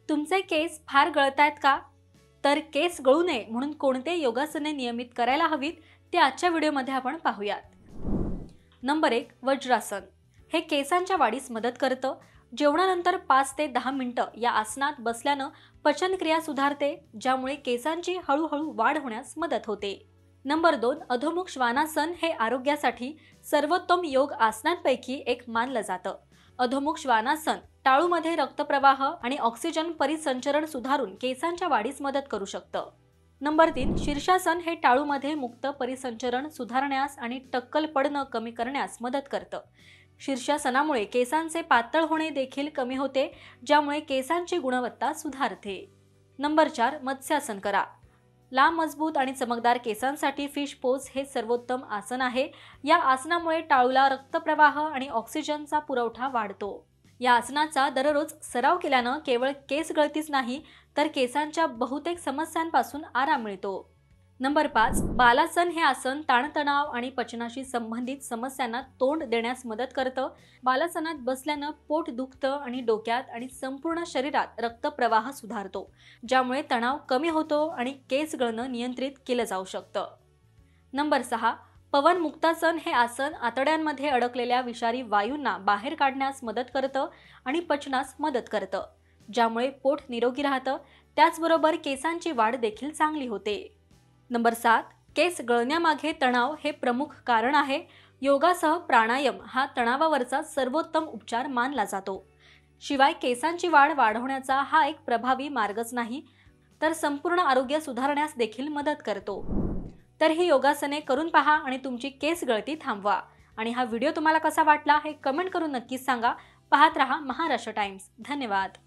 तुमचे केस फार गळतायत का? तर केस गळू नये म्हणून कोणते योगासने नियमित करायला हवीत ते आजच्या व्हिडिओमध्ये आपण पाहूयात. नंबर 1, वज्रासन. हे केसांच्या वाढीस मदत करतं. जेवणानंतर 5 ते 10 मिनिटं या आसनात बसल्यानं पचनक्रिया सुधारते, ज्यामुळे केसांची हळूहळू वाढ होण्यास मदत होते. नंबर 2, अधोमुख श्वानासन. हे आरोग्यासाठी सर्वोत्तम योग आसनांपैकी एक मानलं जातं. अधोमुख श्वानासन टाळूमध्ये रक्तप्रवाह आणि ऑक्सिजन परिसंचरण सुधारून केसांच्या वाढीस मदत करू शकतं. नंबर 3, शीर्षासन. हे टाळूमध्ये मुक्त परिसंचरण सुधारण्यास आणि टक्कल पडणं कमी करण्यास मदत करतं. शीर्षासनामुळे केसांचे पातळ होणे देखील कमी होते, ज्यामुळे केसांची गुणवत्ता सुधारते. नंबर 4, मत्स्यासन करा. लांब, मजबूत आणि चमकदार केसांसाठी फिश पोज हे सर्वोत्तम आसन आहे. या आसनामुळे टाळूला रक्तप्रवाह आणि ऑक्सिजनचा पुरवठा वाढतो. या आसनाचा दररोज सराव केल्यानं केवळ केस गळतीच नाही, तर केसांच्या बहुतेक समस्यांपासून आराम मिळतो. नंबर 5, बालासन. हे आसन ताणतणाव आणि पचनाशी संबंधित समस्यांना तोंड देण्यास मदत करतं. बालासनात बसल्यानं पोट दुखतं आणि डोक्यात आणि संपूर्ण शरीरात रक्तप्रवाह सुधारतो, ज्यामुळे तणाव कमी होतो आणि केस गळणं नियंत्रित केलं जाऊ शकतं. नंबर 6, पवन मुक्तासन. हे आसन आतड्यांमध्ये अडकलेल्या विषारी वायूंना बाहेर काढण्यास मदत करतं आणि पचनास मदत करतं, ज्यामुळे पोट निरोगी राहतं. त्याचबरोबर केसांची वाढ देखील चांगली होते. नंबर 7, केस गळण्यामागे तणाव हे प्रमुख कारण आहे. योगासह प्राणायाम हा तणावावरचा सर्वोत्तम उपचार मानला जातो. शिवाय केसांची वाढ वाढवण्याचा हा एक प्रभावी मार्गच नाही, तर संपूर्ण आरोग्य सुधारण्यास देखील मदत करतो. तर ही योगासने करून पहा आणि तुमची केस गळती थांबवा. आणि हा व्हिडिओ तुम्हाला कसा वाटला हे कमेंट करून नक्कीच सांगा. पाहत रहा महाराष्ट्र टाइम्स. धन्यवाद.